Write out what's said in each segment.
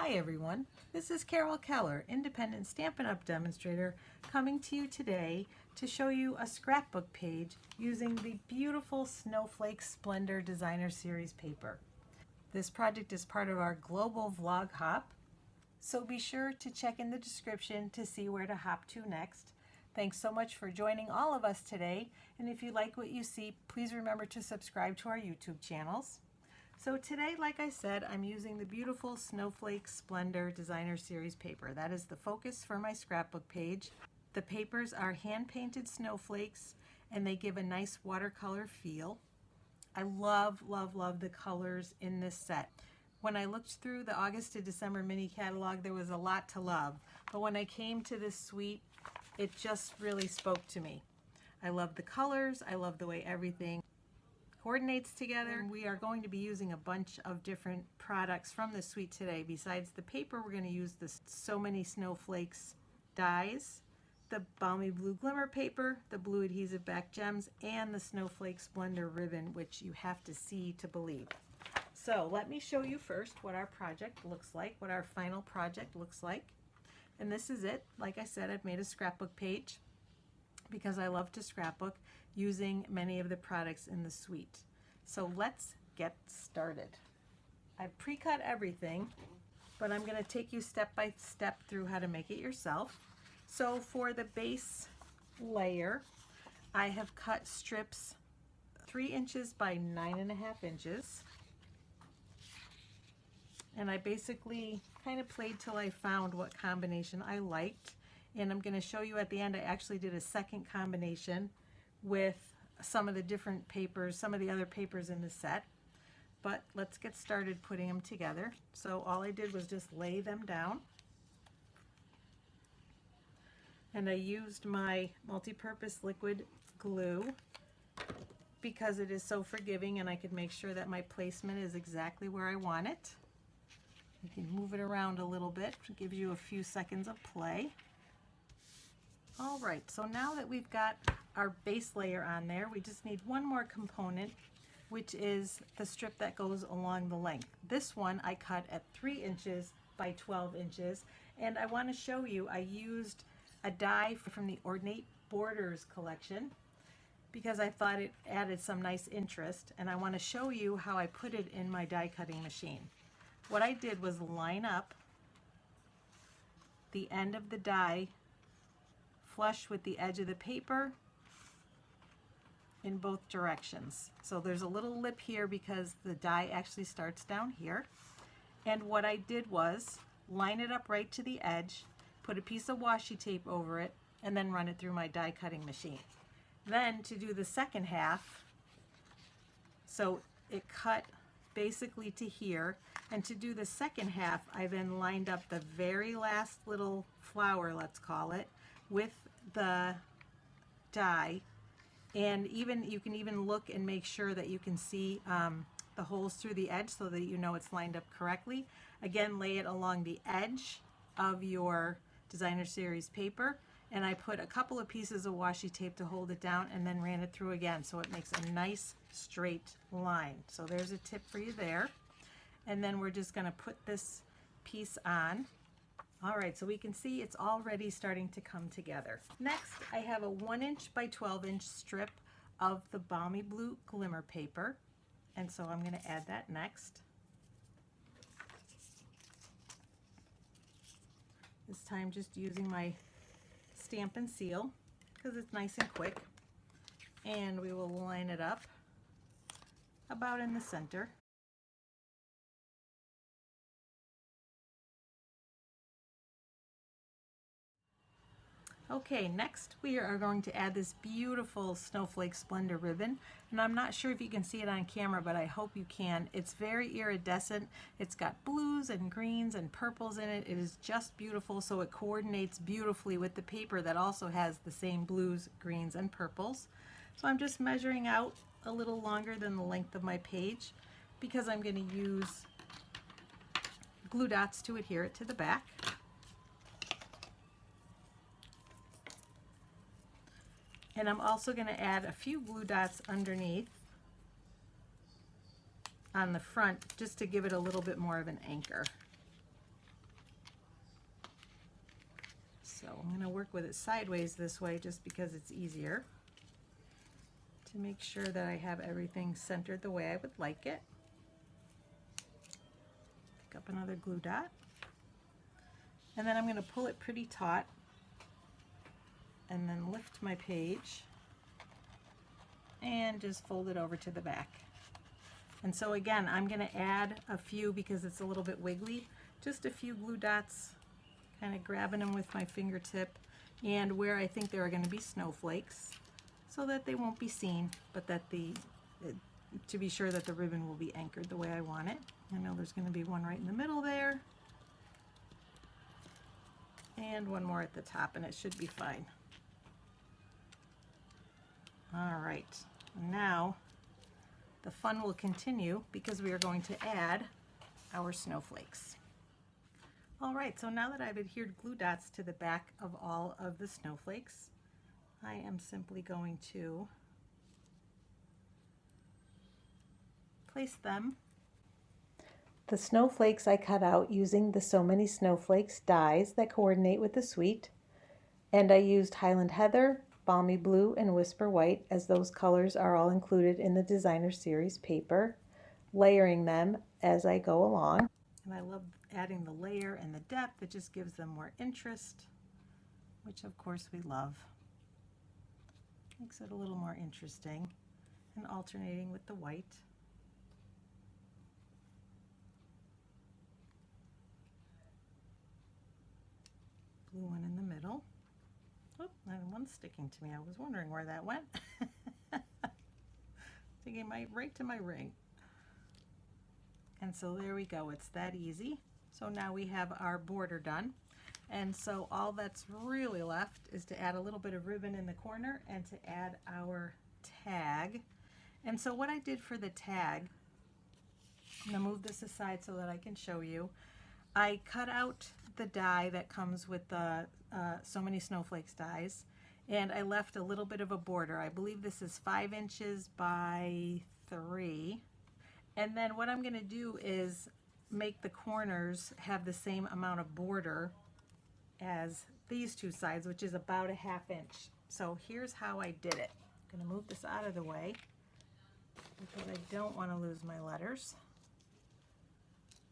Hi everyone, this is Carol Keller, independent Stampin' Up! Demonstrator, coming to you today to show you a scrapbook page using the beautiful Snowflake Splendor Designer Series paper. This project is part of our global vlog hop, so be sure to check in the description to see where to hop to next. Thanks so much for joining all of us today, and if you like what you see, please remember to subscribe to our YouTube channels. So today, like I said, I'm using the beautiful Snowflake Splendor Designer Series paper. That is the focus for my scrapbook page. The papers are hand-painted snowflakes, and they give a nice watercolor feel. I love, love, love the colors in this set. When I looked through the August to December mini catalog, there was a lot to love. But when I came to this suite, it just really spoke to me. I love the colors. I love the way everything coordinates together. We are going to be using a bunch of different products from the suite today. Besides the paper, we're going to use the So Many Snowflakes dies, the Balmy blue Glimmer paper, the blue Adhesive-Backed gems, and the Snowflake Splendor ribbon, which you have to see to believe. So let me show you first what our project looks like, what our final project looks like. And this is it. Like I said, I've made a scrapbook page because I love to scrapbook using many of the products in the suite. So let's get started. I've pre-cut everything, but I'm going to take you step by step through how to make it yourself. So for the base layer, I have cut strips 3 inches by 9.5 inches. And I basically kind of played till I found what combination I liked. And I'm going to show you at the end, I actually did a second combination with some of the different papers, some of the other papers in the set. But let's get started putting them together. So all I did was just lay them down. And I used my multi-purpose liquid glue because it is so forgiving and I could make sure that my placement is exactly where I want it. You can move it around a little bit. It gives you a few seconds of play. All right, so now that we've got our base layer on there, we just need one more component, which is the strip that goes along the length. This one I cut at 3 inches by 12 inches, and I want to show you I used a die from the Ornate Borders collection because I thought it added some nice interest, and I want to show you how I put it in my die cutting machine. What I did was line up the end of the die flush with the edge of the paper in both directions. So there's a little lip here because the die actually starts down here. And what I did was line it up right to the edge, put a piece of washi tape over it, and then run it through my die cutting machine. Then to do the second half, so it cut basically to here, and to do the second half I then lined up the very last little flower, let's call it, with the die, and you can even look and make sure that you can see the holes through the edge so that you know it's lined up correctly. Again, lay it along the edge of your designer series paper, and I put a couple of pieces of washi tape to hold it down and then ran it through again so it makes a nice straight line. So there's a tip for you there. And then we're just going to put this piece on. All right, so we can see it's already starting to come together. Next, I have a 1 inch by 12 inch strip of the Balmy blue Glimmer paper, and so I'm going to add that next. This time just using my Stampin' seal because it's nice and quick, and we will line it up about in the center. Okay, next we are going to add this beautiful Snowflake Splendor ribbon, and I'm not sure if you can see it on camera, but I hope you can. It's very iridescent. It's got blues and greens and purples in it. It is just beautiful, so it coordinates beautifully with the paper that also has the same blues, greens, and purples. So I'm just measuring out a little longer than the length of my page because I'm going to use glue dots to adhere it to the back. And I'm also going to add a few glue dots underneath on the front just to give it a little bit more of an anchor. So I'm going to work with it sideways this way just because it's easier to make sure that I have everything centered the way I would like it. Pick up another glue dot, and then I'm going to pull it pretty taut and then lift my page and just fold it over to the back. And so again, I'm going to add a few, because it's a little bit wiggly, just a few glue dots, kind of grabbing them with my fingertip, and where I think there are going to be snowflakes, so that they won't be seen, but that to be sure that the ribbon will be anchored the way I want it. I know there's going to be one right in the middle there, and one more at the top, and it should be fine. All right, now the fun will continue because we are going to add our snowflakes. All right, so now that I've adhered glue dots to the back of all of the snowflakes, I am simply going to place them. The snowflakes I cut out using the So Many Snowflakes dies that coordinate with the suite, and I used Highland Heather, Balmy Blue, and Whisper White, as those colors are all included in the Designer Series paper, layering them as I go along. And I love adding the layer and the depth. It just gives them more interest, which of course we love. Makes it a little more interesting, and alternating with the white. Blue one in the middle. Oh, and one's sticking to me. I was wondering where that went. Sticking right to my ring. And so there we go. It's that easy. So now we have our border done. And so all that's really left is to add a little bit of ribbon in the corner and to add our tag. And so what I did for the tag, I'm going to move this aside so that I can show you. I cut out the die that comes with the So Many Snowflakes dies, and I left a little bit of a border. I believe this is 5 inches by 3. And then what I'm going to do is make the corners have the same amount of border as these two sides, which is about a 1/2 inch. So here's how I did it. I'm going to move this out of the way because I don't want to lose my letters.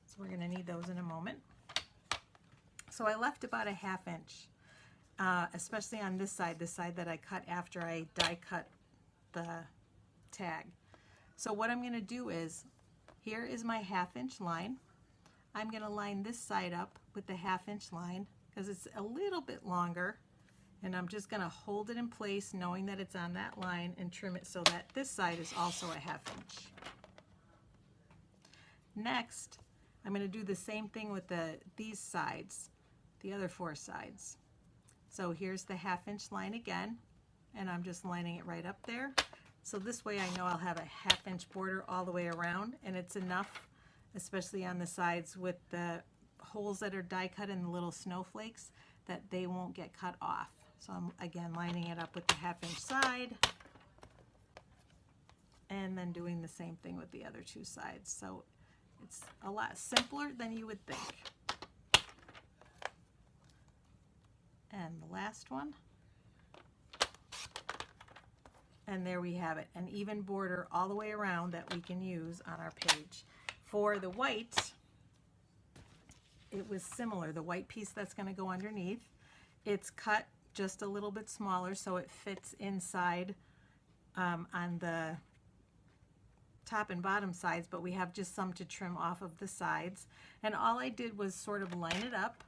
So we're going to need those in a moment. So I left about a 1/2 inch, especially on this side that I cut after I die cut the tag. So what I'm going to do is, here is my 1/2 inch line. I'm going to line this side up with the 1/2 inch line because it's a little bit longer, and I'm just going to hold it in place knowing that it's on that line and trim it so that this side is also a 1/2 inch. Next, I'm going to do the same thing with these sides, the other 4 sides. So here's the 1/2 inch line again, and I'm just lining it right up there. So this way I know I'll have a 1/2 inch border all the way around, and it's enough, especially on the sides with the holes that are die cut in the little snowflakes, that they won't get cut off. So I'm again lining it up with the 1/2 inch side, and then doing the same thing with the other 2 sides. So it's a lot simpler than you would think. And the last one. And there we have it, an even border all the way around that we can use on our page. For the white, it was similar. The white piece that's going to go underneath, it's cut just a little bit smaller so it fits inside on the top and bottom sides, but we have just some to trim off of the sides. And all I did was sort of line it up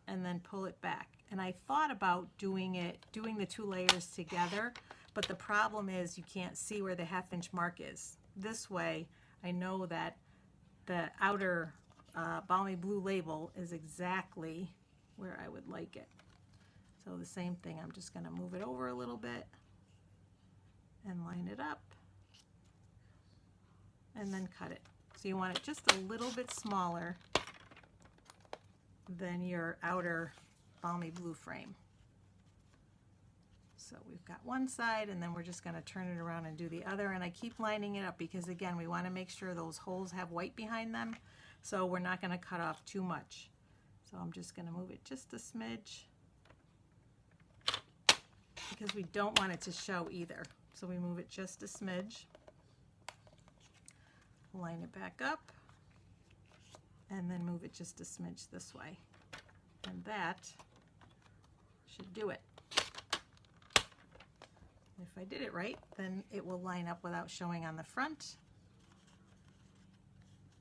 and then pull it back. And I thought about doing the 2 layers together, but the problem is you can't see where the 1/2 inch mark is. This way, I know that the outer Balmy Blue label is exactly where I would like it. So the same thing, I'm just going to move it over a little bit and line it up and then cut it. So you want it just a little bit smaller than your outer Balmy Blue frame. So we've got one side, and then we're just going to turn it around and do the other, and I keep lining it up because again we want to make sure those holes have white behind them, so we're not going to cut off too much. So I'm just going to move it just a smidge because we don't want it to show either. So we move it just a smidge, line it back up, and then move it just a smidge this way. And that should do it. If I did it right, then it will line up without showing on the front.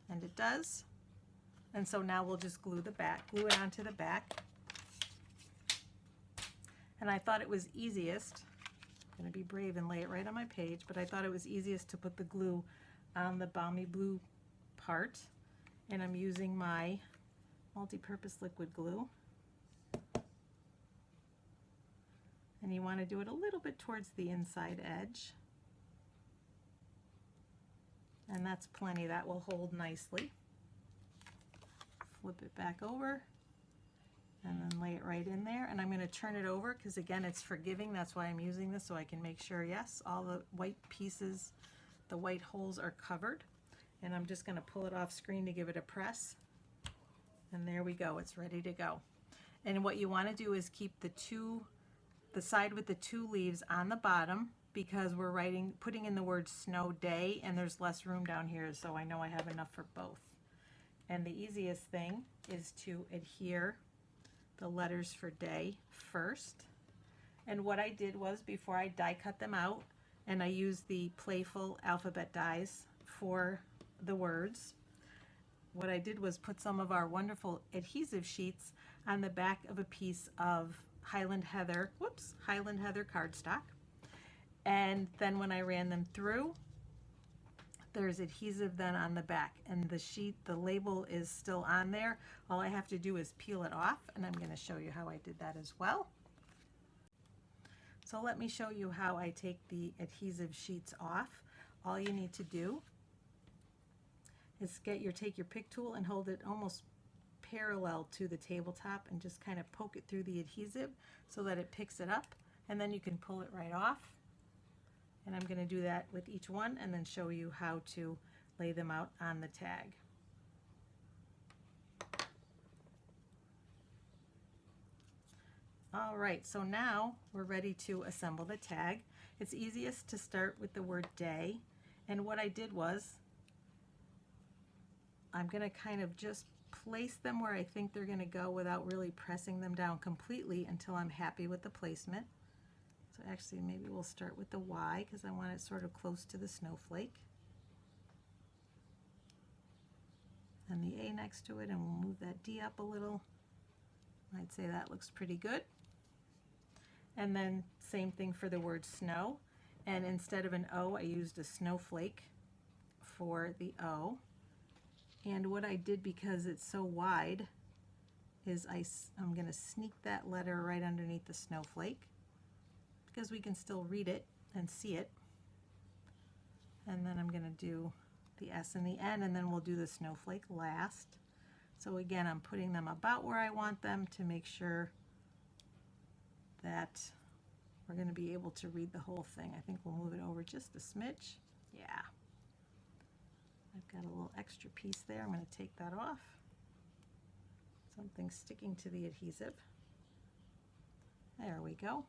And it does. And so now we'll just glue it onto the back. And I thought it was easiest, I'm going to be brave and lay it right on my page, but I thought it was easiest to put the glue on the Balmy blue part. And I'm using my multi-purpose liquid glue. And you want to do it a little bit towards the inside edge. And that's plenty. That will hold nicely. Flip it back over and then lay it right in there. And I'm going to turn it over because, again, it's forgiving. That's why I'm using this, so I can make sure, yes, all the white pieces, the white holes are covered. And I'm just going to pull it off screen to give it a press. And there we go. It's ready to go. And what you want to do is keep the side with the two leaves on the bottom, because we're putting in the word snow day, and there's less room down here, so I know I have enough for both. And the easiest thing is to adhere the letters for day first. And what I did was, before I die cut them out, and I used the playful alphabet dies for the words, what I did was put some of our wonderful adhesive sheets on the back of a piece of Highland Heather cardstock. And then when I ran them through, there's adhesive then on the back, and the label is still on there. All I have to do is peel it off, and I'm going to show you how I did that as well. So let me show you how I take the adhesive sheets off. All you need to do is take your pick tool and hold it almost parallel to the tabletop and just kind of poke it through the adhesive so that it picks it up, and then you can pull it right off. And I'm going to do that with each one and then show you how to lay them out on the tag. All right, so now we're ready to assemble the tag. It's easiest to start with the word day, and what I did was I'm going to kind of just place them where I think they're going to go without really pressing them down completely until I'm happy with the placement. So actually maybe we'll start with the Y because I want it sort of close to the snowflake. And the A next to it, and we'll move that D up a little. I'd say that looks pretty good. And then same thing for the word snow. And instead of an O, I used a snowflake for the O. And what I did, because it's so wide, is I'm going to sneak that letter right underneath the snowflake, because we can still read it and see it. And then I'm going to do the S and the N, and then we'll do the snowflake last. So again, I'm putting them about where I want them to make sure that we're going to be able to read the whole thing. I think we'll move it over just a smidge. Yeah. I've got a little extra piece there. I'm going to take that off. Something sticking to the adhesive. There we go.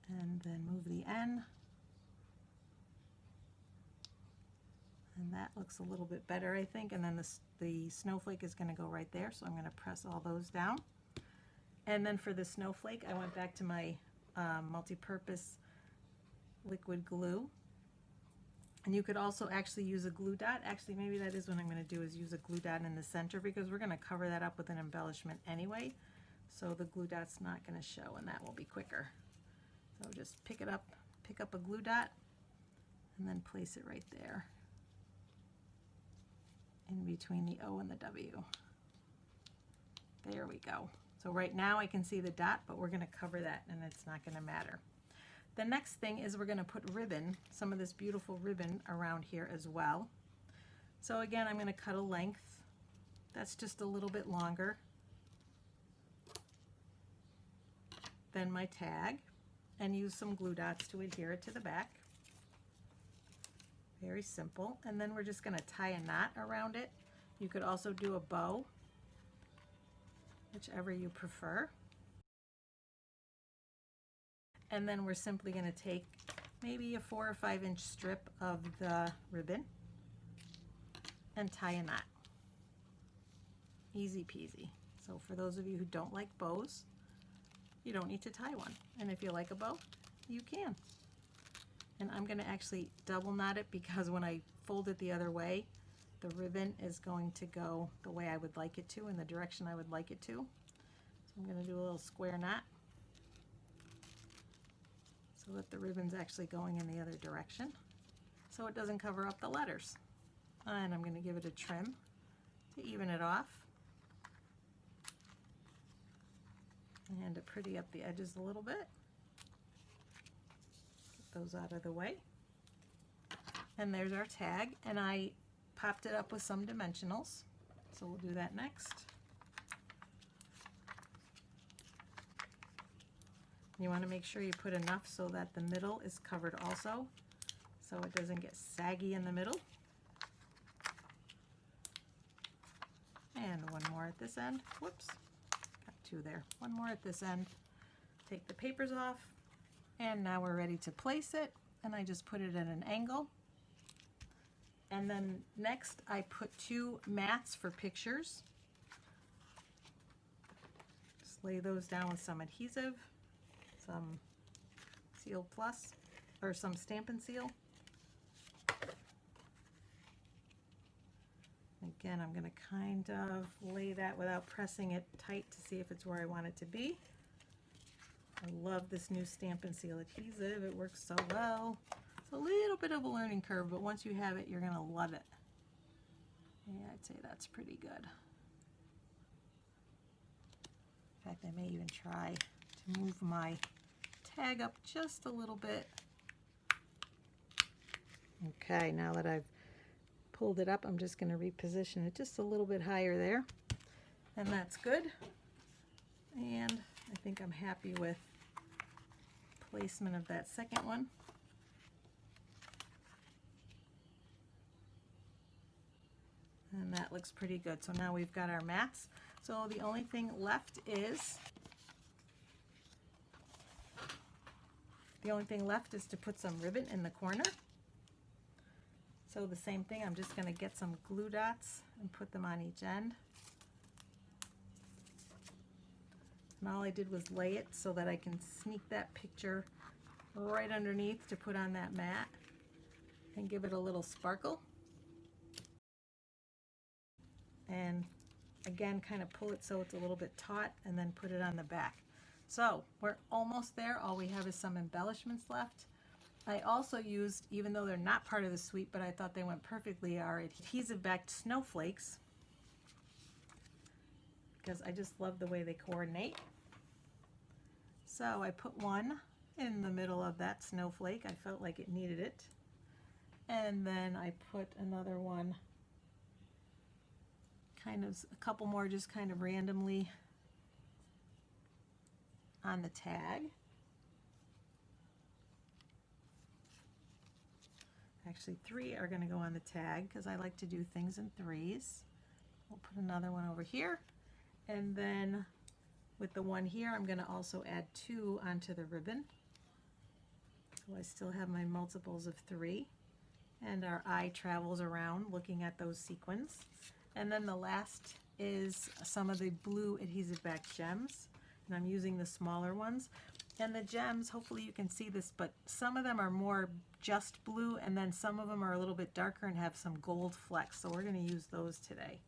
And then move the N. And that looks a little bit better, I think. And then the snowflake is going to go right there, so I'm going to press all those down. And then for the snowflake, I went back to my multi-purpose liquid glue. And you could also actually use a glue dot. Actually, maybe that is what I'm going to do, is use a glue dot in the center, because we're going to cover that up with an embellishment anyway. So the glue dot's not going to show, and that will be quicker. So just pick up a glue dot, and then place it right there in between the O and the W. There we go. So right now I can see the dot, but we're going to cover that, and it's not going to matter. The next thing is we're going to put ribbon, some of this beautiful ribbon around here as well. So again, I'm going to cut a length that's just a little bit longer than my tag, and use some glue dots to adhere it to the back. Very simple. And then we're just going to tie a knot around it. You could also do a bow whichever you prefer. And then we're simply going to take maybe a 4 or 5 inch strip of the ribbon and tie a knot. Easy peasy. So for those of you who don't like bows, you don't need to tie one. And if you like a bow, you can. And I'm going to actually double knot it because when I fold it the other way, the ribbon is going to go the way I would like it to, in the direction I would like it to. So I'm going to do a little square knot so that the ribbon's actually going in the other direction, so it doesn't cover up the letters. And I'm going to give it a trim to even it off and to pretty up the edges a little bit. Get those out of the way. And there's our tag, and I popped it up with some dimensionals, so we'll do that next. You want to make sure you put enough so that the middle is covered also, so it doesn't get saggy in the middle. And one more at this end. Whoops, got 2 there. One more at this end. Take the papers off, and now we're ready to place it, and I just put it at an angle. And then next I put 2 mats for pictures. Just lay those down with some adhesive, some Seal Plus, or some Stampin' Seal. Again, I'm going to kind of lay that without pressing it tight to see if it's where I want it to be. I love this new Stampin' Seal adhesive. It works so well. It's a little bit of a learning curve, but once you have it, you're going to love it. Yeah, I'd say that's pretty good. In fact, I may even try to move my tag up just a little bit. Okay, now that I've pulled it up, I'm just going to reposition it just a little bit higher there, and that's good. And I think I'm happy with placement of that second one. And that looks pretty good. So now we've got our mats. So the only thing left is to put some ribbon in the corner. So the same thing, I'm just going to get some glue dots and put them on each end. And all I did was lay it so that I can sneak that picture right underneath to put on that mat and give it a little sparkle. And again, kind of pull it so it's a little bit taut and then put it on the back. So we're almost there. All we have is some embellishments left. I also used, even though they're not part of the suite, but I thought they went perfectly, our Adhesive-Backed Snowflakes, because I just love the way they coordinate. So I put one in the middle of that snowflake. I felt like it needed it. And then I put another one, kind of a couple more just kind of randomly on the tag. Actually, 3 are going to go on the tag because I like to do things in 3s. We'll put another one over here, and then with the one here I'm going to also add 2 onto the ribbon. So I still have my multiples of 3, and our eye travels around looking at those sequins. And then the last is some of the blue Adhesive-Backed gems, and I'm using the smaller ones. And the gems, hopefully you can see this, but some of them are more just blue, and then some of them are a little bit darker and have some gold flecks. So we're going to use those today.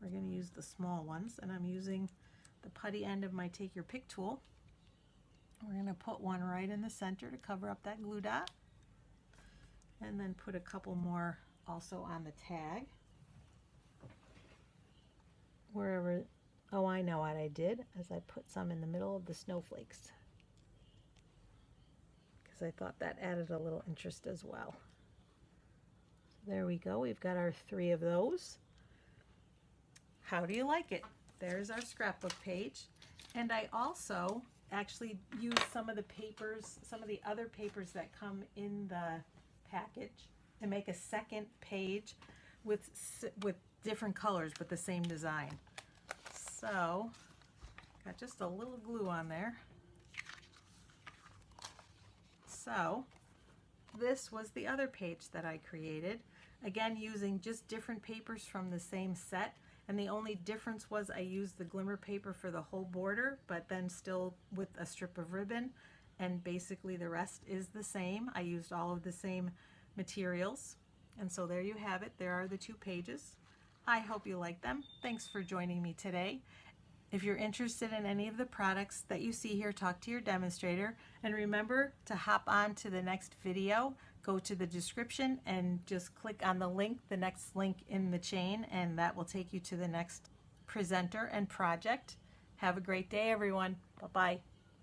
We're going to use the small ones, and I'm using the putty end of my Take Your Pick tool. We're going to put one right in the center to cover up that glue dot, and then put a couple more also on the tag. Wherever, oh, I know what I did, as I put some in the middle of the snowflakes, because I thought that added a little interest as well. So there we go, we've got our 3 of those. How do you like it? There's our scrapbook page. And I also actually used some of the papers, some of the other papers that come in the package, to make a second page with different colors but the same design. So Got just a little glue on there. So this was the other page that I created, again using just different papers from the same set, and the only difference was I used the Glimmer paper for the whole border, but then still with a strip of ribbon, and basically the rest is the same. I used all of the same materials, and so there you have it. There are the two pages. I hope you like them. Thanks for joining me today. If you're interested in any of the products that you see here, talk to your demonstrator, and remember to hop on to the next video. Go to the description and just click on the link, the next link in the chain, and that will take you to the next presenter and project. Have a great day, everyone. Bye-bye.